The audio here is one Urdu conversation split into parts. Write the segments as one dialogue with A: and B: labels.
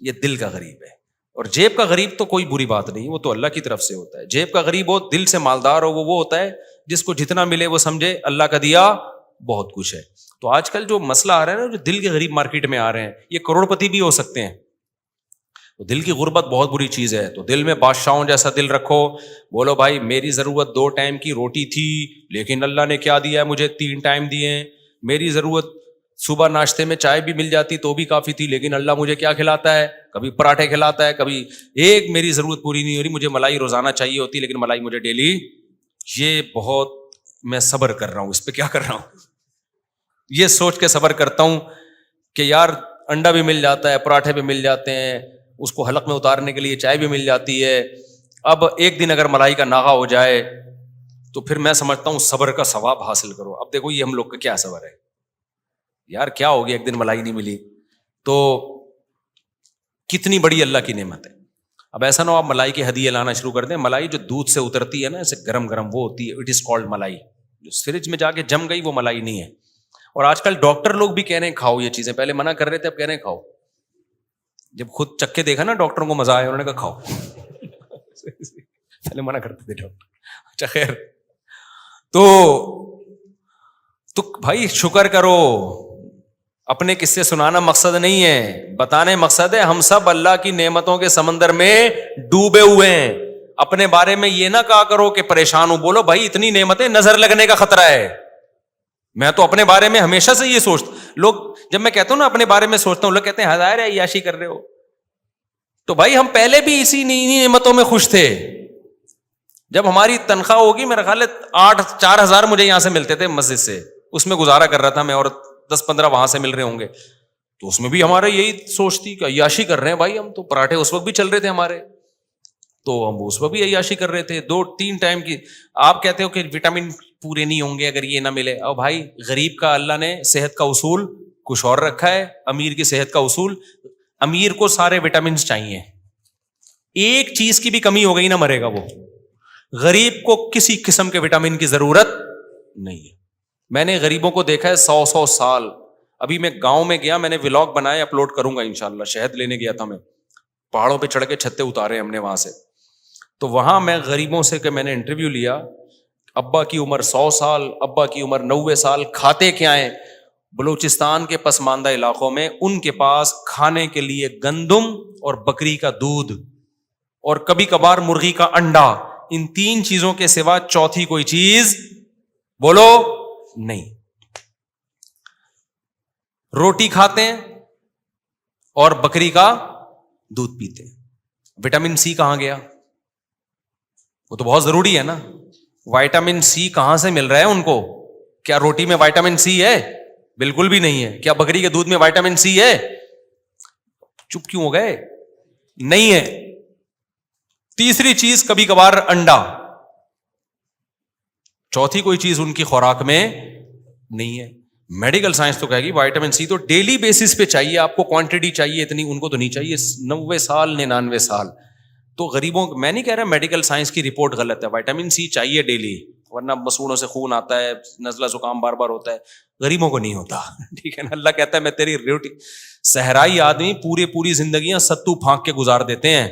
A: یہ دل کا غریب ہے. اور جیب کا غریب تو کوئی بری بات نہیں, وہ تو اللہ کی طرف سے ہوتا ہے. جیب کا غریب ہو, دل سے مالدار ہو, وہ ہوتا ہے جس کو جتنا ملے وہ سمجھے اللہ کا دیا بہت کچھ ہے. تو آج کل جو مسئلہ آ رہا ہے نا, جو دل کے غریب مارکیٹ میں آ رہے ہیں, یہ کروڑ پتی بھی ہو سکتے ہیں. تو دل کی غربت بہت بری چیز ہے. تو دل میں بادشاہوں جیسا دل رکھو, بولو بھائی میری ضرورت 2 ٹائم کی روٹی تھی, لیکن اللہ نے کیا دیا ہے مجھے 3 ٹائم دیے ہیں. میری ضرورت صبح ناشتے میں چائے بھی مل جاتی تو بھی کافی تھی, لیکن اللہ مجھے کیا کھلاتا ہے, کبھی پراٹھے کھلاتا ہے, کبھی ایک میری ضرورت پوری نہیں ہو رہی, مجھے ملائی روزانہ چاہیے ہوتی, لیکن ملائی مجھے ڈیلی. یہ بہت میں صبر کر رہا ہوں, اس پہ کیا کر رہا ہوں, یہ سوچ کے صبر کرتا ہوں کہ یار انڈا بھی مل جاتا ہے, پراٹھے بھی مل جاتے ہیں, اس کو حلق میں اتارنے کے لیے چائے بھی مل جاتی ہے. اب ایک دن اگر ملائی کا ناغہ ہو جائے تو پھر میں سمجھتا ہوں صبر کا ثواب حاصل کرو. اب دیکھو یہ ہم لوگ کا کیا صبر ہے یار, کیا ہو گیا ایک دن ملائی نہیں ملی تو کتنی بڑی اللہ کی نعمت ہے. اب ایسا نہ ہو آپ ملائی کے ہدیے لانا شروع کر دیں. ملائی جو دودھ سے اترتی ہے نا ایسے گرم گرم, وہ ہوتی ہے, اٹ از کالڈ ملائی. جو فریج میں جا کے جم گئی وہ ملائی نہیں ہے. اور آج کل ڈاکٹر لوگ بھی کہہ رہے ہیں کھاؤ یہ چیزیں, پہلے منع کر رہے تھے اب کہہ رہے ہیں کھاؤ. جب خود چکھ کے دیکھا نا ڈاکٹروں کو مزہ آیا, انہوں نے کہا کھاؤ. پہلے منع کرتے تھے ڈاکٹر. اچھا خیر, تو بھائی شکر کرو. اپنے قصے سنانا مقصد نہیں ہے, بتانے مقصد ہے. ہم سب اللہ کی نعمتوں کے سمندر میں ڈوبے ہوئے ہیں. اپنے بارے میں یہ نہ کہا کرو کہ پریشان ہوں, بولو بھائی اتنی نعمتیں نظر لگنے کا خطرہ ہے. میں تو اپنے بارے میں ہمیشہ سے یہ سوچتا, لوگ جب میں کہتا ہوں نا اپنے بارے میں سوچتا ہوں, لوگ کہتے ہیں ہزار ہے عیاشی کر رہے ہو. تو بھائی ہم پہلے بھی اسی نعمتوں میں خوش تھے. جب ہماری تنخواہ ہوگی, میرا خیال ہے 4,000 مجھے یہاں سے ملتے تھے مسجد سے, اس میں گزارا کر رہا تھا میں, اور 10-15 وہاں سے مل رہے ہوں گے. تو اس میں بھی ہمارا یہی سوچ تھی کہ عیاشی کر رہے ہیں بھائی ہم تو. پراٹھے اس وقت بھی چل رہے تھے ہمارے, تو ہم اس وقت بھی عیاشی کر رہے تھے. 2-3 ٹائم کی. آپ کہتے ہو کہ وٹامن پورے نہیں ہوں گے اگر یہ نہ ملے. اور بھائی غریب کا اللہ نے صحت کا اصول کچھ اور رکھا ہے, امیر کی صحت کا اصول. امیر کو سارے وٹامنس چاہیے, ایک چیز کی بھی کمی ہو گئی نہ مرے گا وہ. غریب کو کسی قسم کے وٹامن کی ضرورت نہیں ہے. میں نے غریبوں کو دیکھا ہے 100 سال. ابھی میں گاؤں میں گیا, میں نے ولاگ بنائے, اپلوڈ کروں گا انشاءاللہ. شہد لینے گیا تھا میں, پہاڑوں پہ چڑھ کے چھتے اتارے ہم نے وہاں سے. تو وہاں میں غریبوں سے کہ میں نے انٹرویو لیا, ابا کی عمر 100 سال, ابا کی عمر 90 سال, کھاتے کیا ہیں. بلوچستان کے پسماندہ علاقوں میں ان کے پاس کھانے کے لیے گندم اور بکری کا دودھ اور کبھی کبھار مرغی کا انڈا, ان 3 چیزوں کے سوا چوتھی کوئی چیز بولو نہیں. روٹی کھاتے ہیں اور بکری کا دودھ پیتے ہیں. وٹامن سی کہاں گیا؟ وہ تو بہت ضروری ہے نا. وائٹامن سی کہاں سے مل رہا ہے ان کو؟ کیا روٹی میں وائٹامن سی ہے؟ بالکل بھی نہیں ہے. کیا بکری کے دودھ میں وائٹامن سی ہے؟ چپ کیوں ہو گئے؟ نہیں ہے. تیسری چیز کبھی کبھار انڈا. چوتھی کوئی چیز ان کی خوراک میں نہیں ہے. میڈیکل سائنس تو کہے گی وائٹامن سی تو ڈیلی بیسس پہ چاہیے آپ کو, کوانٹٹی چاہیے اتنی, ان کو تو نہیں چاہیے 90 سال 99 سال. تو غریبوں, میں نہیں کہہ رہا میڈیکل سائنس کی رپورٹ غلط ہے, وائٹامن سی چاہیے ڈیلی, ورنہ مسوڑوں سے خون آتا ہے, نزلہ زکام بار بار ہوتا ہے. غریبوں کو نہیں ہوتا, ٹھیک ہے نا. اللہ کہتا ہے میں تیری روٹی. صحرائی آدمی پوری زندگیاں ستو پھانک کے گزار دیتے ہیں,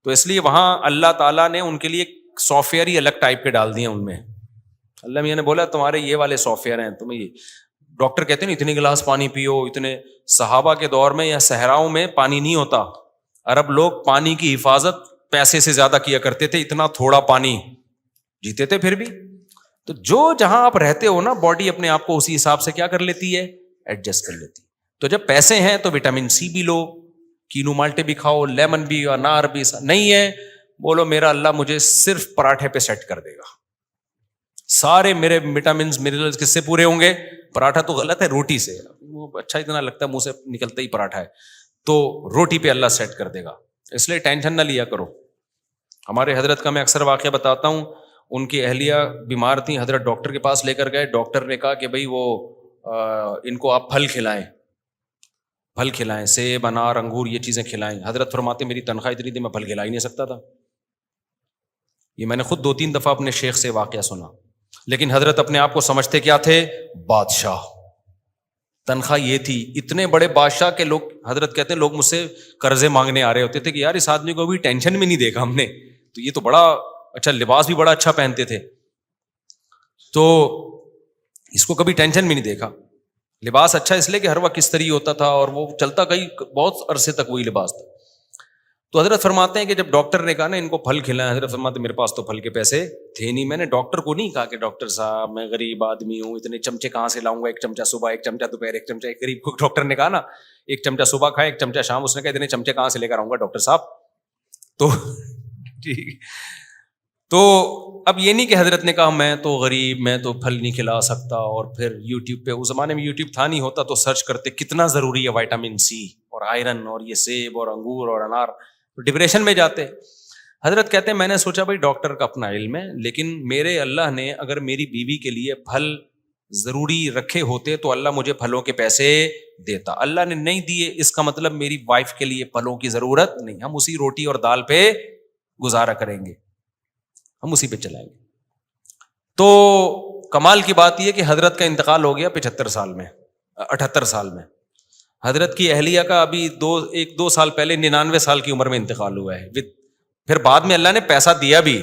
A: تو اس لیے وہاں اللہ تعالیٰ نے ان کے لیے سافٹ ویئر ہی الگ ٹائپ کے ڈال دیے ان میں. اللہ میاں نے بولا تمہارے یہ والے سافٹ ویئر ہیں, تمہیں یہ ڈاکٹر کہتے ہیں اتنے گلاس پانی پیو, اتنے. صحابہ کے دور میں یا صحراؤں میں پانی نہیں ہوتا. عرب لوگ پانی کی حفاظت پیسے سے زیادہ کیا کرتے تھے, اتنا تھوڑا پانی جیتے تھے پھر بھی. تو جو جہاں آپ رہتے ہو نا, باڈی اپنے آپ کو اسی حساب سے کیا کر لیتی ہے, ایڈجسٹ کر لیتی. تو جب پیسے ہیں تو وٹامن سی بھی لو, کینو مالٹے بھی کھاؤ, لیمن بھی, انار بھی. نہیں ہے بولو میرا اللہ مجھے صرف پراٹھے پہ سیٹ کر دے گا, سارے میرے وٹامنس منرلز کس سے پورے ہوں گے؟ پراٹھا تو غلط ہے, روٹی سے. وہ اچھا اتنا لگتا ہے منہ سے نکلتا ہی پراٹھا ہے, تو روٹی پہ اللہ سیٹ کر دے گا. اس لیے ٹینشن نہ لیا کرو. ہمارے حضرت کا میں اکثر واقعہ بتاتا ہوں, ان کی اہلیہ بیمار تھیں, حضرت ڈاکٹر کے پاس لے کر گئے. ڈاکٹر نے کہا کہ بھائی وہ ان کو آپ پھل کھلائیں, سیب, انار, انگور, یہ چیزیں کھلائیں. حضرت فرماتے میری تنخواہ اتنی تھی میں پھل کھلا ہی نہیں سکتا تھا. یہ میں نے خود 2-3 دفعہ اپنے شیخ سے واقعہ سنا. لیکن حضرت اپنے آپ کو سمجھتے کیا تھے؟ بادشاہ. تنخواہ یہ تھی. اتنے بڑے بادشاہ کے لوگ, حضرت کہتے ہیں, لوگ مجھ سے قرضے مانگنے آ رہے ہوتے تھے کہ یار اس آدمی کو ابھی ٹینشن میں نہیں دیکھا ہم نے, تو یہ تو بڑا اچھا, لباس بھی بڑا اچھا پہنتے تھے, تو اس کو کبھی ٹینشن میں نہیں دیکھا. لباس اچھا اس لیے کہ ہر وقت استری ہوتا تھا اور وہ چلتا کئی بہت عرصے تک وہی لباس تھا. تو حضرت فرماتے ہیں کہ جب ڈاکٹر نے کہا نا ان کو پھل کھلائیں, حضرت فرماتے ہیں میرے پاس تو پھل کے پیسے تھے نہیں. میں نے ڈاکٹر کو نہیں کہا کہ ڈاکٹر صاحب میں غریب آدمی ہوں, اتنے چمچے کہاں سے لاؤں گا, ایک چمچہ صبح, ایک چمچہ دوپہر, ایک چمچہ. ایک غریب کو ڈاکٹر نے کہا نا ایک چمچہ صبح کھائے, ایک چمچہ شام. اس نے کہا اتنے چمچے کہاں سے لے کر آؤں گا ڈاکٹر صاحب. تو تو اب یہ نہیں کہ حضرت نے کہا میں تو غریب, میں تو پھل نہیں کھلا سکتا, اور پھر یوٹیوب پہ, اس زمانے میں یوٹیوب تھا نہیں, ہوتا تو سرچ کرتے کتنا ضروری ہے وائٹامن سی اور آئرن اور یہ سیب اور انگور اور انار, ڈپریشن میں جاتے. حضرت کہتے ہیں میں نے سوچا بھائی ڈاکٹر کا اپنا علم ہے, لیکن میرے اللہ نے اگر میری بیوی کے لیے پھل ضروری رکھے ہوتے تو اللہ مجھے پھلوں کے پیسے دیتا. اللہ نے نہیں دیے, اس کا مطلب میری وائف کے لیے پھلوں کی ضرورت نہیں, ہم اسی روٹی اور دال پہ گزارا کریں گے, ہم اسی پہ چلائیں گے. تو کمال کی بات یہ کہ حضرت کا انتقال ہو گیا 75 سال میں, 78 سال میں. حضرت کی اہلیہ کا ابھی 1-2 سال پہلے 99 سال کی عمر میں انتقال ہوا ہے. پھر بعد میں اللہ نے پیسہ دیا بھی,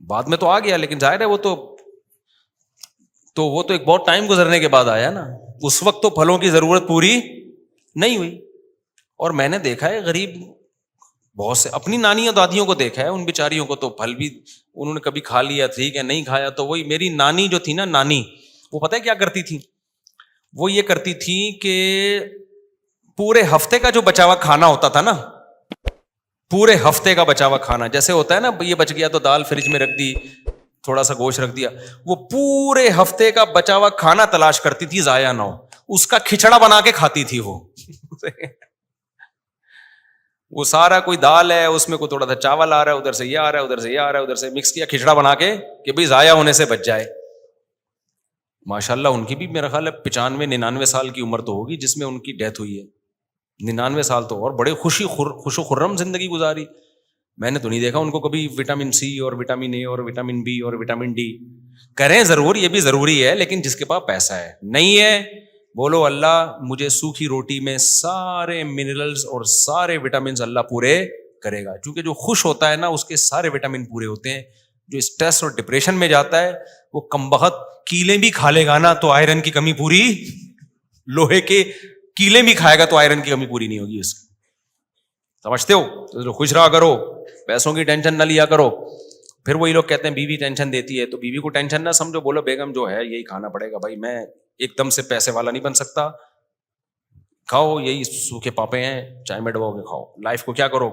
A: بعد میں تو آ گیا, لیکن ظاہر ہے وہ تو ایک بہت ٹائم گزرنے کے بعد آیا نا. اس وقت تو پھلوں کی ضرورت پوری نہیں ہوئی. اور میں نے دیکھا ہے غریب بہت سے, اپنی نانی اور دادیوں کو دیکھا ہے, ان بیچاریوں کو تو پھل بھی انہوں نے کبھی کھا لیا, ٹھیک ہے, نہیں کھایا تو وہی. میری نانی جو تھی نا, نانی, وہ پتہ ہے کیا کرتی تھی, وہ یہ کرتی تھی کہ پورے ہفتے کا جو بچا ہوا کھانا ہوتا تھا نا, پورے ہفتے کا بچا ہوا کھانا, جیسے ہوتا ہے نا یہ بچ گیا تو دال فریج میں رکھ دی, تھوڑا سا گوشت رکھ دیا, وہ پورے ہفتے کا بچا ہوا کھانا تلاش کرتی تھی ضائع نہ ہو, اس کا کھچڑا بنا کے کھاتی تھی وہ سارا کوئی دال ہے اس میں کوئی تھوڑا سا چاول آ رہا ہے, ادھر سے یہ آ رہا ہے, ادھر سے یہ آ رہا ہے, ادھر سے مکس کیا, کھچڑا بنا کے کہ بھائی ضائع ہونے سے بچ جائے. ماشاءاللہ ان کی بھی میرا خیال ہے 95-99 سال کی عمر تو ہوگی جس میں ان کی ڈیتھ ہوئی ہے. 99 سال تو, اور بڑے خوش و خرم زندگی گزاری. میں نے تو نہیں دیکھا ان کو کبھی وٹامن سی اور وٹامن اے اور وٹامن بی اور وٹامن ڈی. کریں ضرور, یہ بھی ضروری ہے, لیکن جس کے پاس پیسہ ہے, نہیں ہے, بولو اللہ مجھے سوکھی روٹی میں سارے منرلز اور سارے وٹامنز اللہ پورے کرے گا. کیونکہ جو خوش ہوتا ہے نا اس کے سارے وٹامن پورے ہوتے ہیں. جو اسٹریس اور ڈپریشن میں جاتا ہے وہ کمبخت کیلیں بھی کھا لے گا نا تو آئرن کی کمی پوری, لوہے کے کیلیں بھی کھائے گا تو آئرن کی کمی پوری نہیں ہوگی اس کی. سمجھتے ہو؟ تو خوش رہا کرو, پیسوں کی ٹینشن نہ لیا کرو. پھر وہی لوگ کہتے ہیں بیوی ٹینشن دیتی ہے, تو بیوی کو ٹینشن نہ سمجھو, بولو بیگم جو ہے یہی کھانا پڑے گا بھائی, میں ایک دم سے پیسے والا نہیں بن سکتا, کھاؤ یہی سوکھے پاپے ہیں, چائے میں ڈبو کے کھاؤ, لائف کو کیا کرو.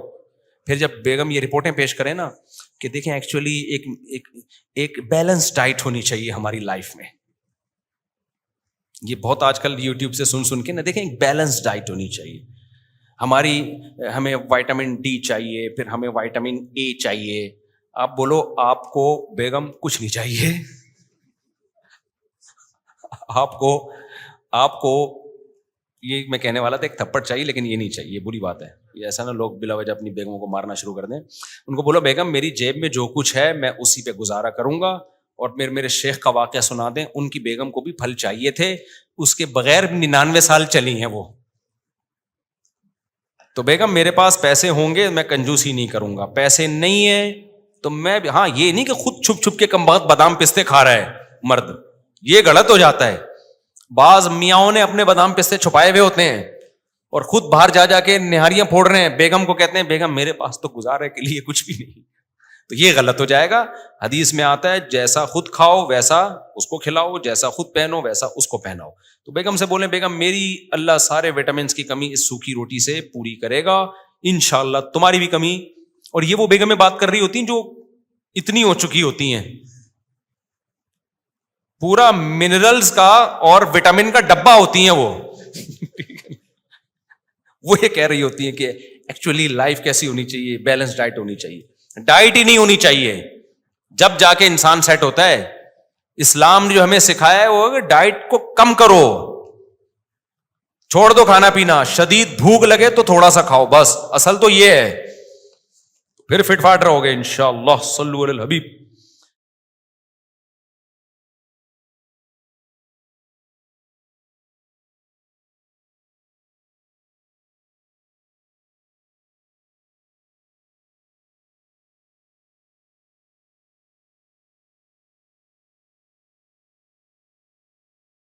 A: پھر جب بیگم یہ رپورٹیں پیش کریں نا کہ دیکھیں ایکچولی ایک بیلنس ڈائٹ ہونی چاہیے ہماری لائف میں, یہ بہت آج کل یوٹیوب سے سن کے نا, دیکھیں ایک بیلنس ڈائٹ ہونی چاہیے ہماری, ہمیں وائٹامن ڈی چاہیے, پھر ہمیں وائٹامن اے چاہیے. آپ بولو آپ کو بیگم کچھ نہیں چاہیے, آپ کو یہ میں کہنے والا تھا ایک تھپڑ چاہیے, لیکن یہ نہیں چاہیے, یہ بری بات ہے. یہ ایسا نا لوگ بلا وجہ اپنی بیگموں کو مارنا شروع کر دیں. ان کو بولو بیگم میری جیب میں جو کچھ ہے میں اسی پہ گزارا کروں گا. اور میرے شیخ کا واقعہ سنا دیں, ان کی بیگم کو بھی پھل چاہیے تھے, اس کے بغیر 99 سال چلی ہیں وہ. تو بیگم میرے پاس پیسے ہوں گے میں کنجوسی نہیں کروں گا, پیسے نہیں ہیں تو میں, ہاں یہ نہیں کہ خود چھپ چھپ کے کم بخت بادام پستے کھا رہا ہے مرد, یہ غلط ہو جاتا ہے. بعض میاں نے اپنے بادام پستے چھپائے ہوئے ہوتے ہیں اور خود باہر جا کے نہاریاں پھوڑ رہے ہیں, بیگم کو کہتے ہیں بیگم میرے پاس تو گزارے کے لیے کچھ بھی نہیں, تو یہ غلط ہو جائے گا. حدیث میں آتا ہے جیسا خود کھاؤ ویسا اس کو کھلاؤ, جیسا خود پہنو ویسا اس کو پہناؤ. تو بیگم سے بولیں بیگم میری اللہ سارے وٹامنس کی کمی اس سوکھی روٹی سے پوری کرے گا انشاءاللہ, تمہاری بھی کمی. اور یہ وہ بیگمیں بات کر رہی ہوتی ہیں جو اتنی ہو چکی ہوتی ہیں, پورا منرلز کا اور وٹامن کا ڈبہ ہوتی ہیں وہ یہ کہہ رہی ہوتی ہیں کہ ایکچولی لائف کیسی ہونی چاہیے, بیلنس ڈائٹ ہونی چاہیے. ڈائٹ ہی نہیں ہونی چاہیے, جب جا کے انسان سیٹ ہوتا ہے. اسلام نے جو ہمیں سکھایا ہے وہ ڈائٹ کو کم کرو, چھوڑ دو کھانا پینا, شدید بھوک لگے تو تھوڑا سا کھاؤ بس, اصل تو یہ ہے, پھر فٹ فاٹ رہو گے انشاءاللہ. صلو علی الحبیب.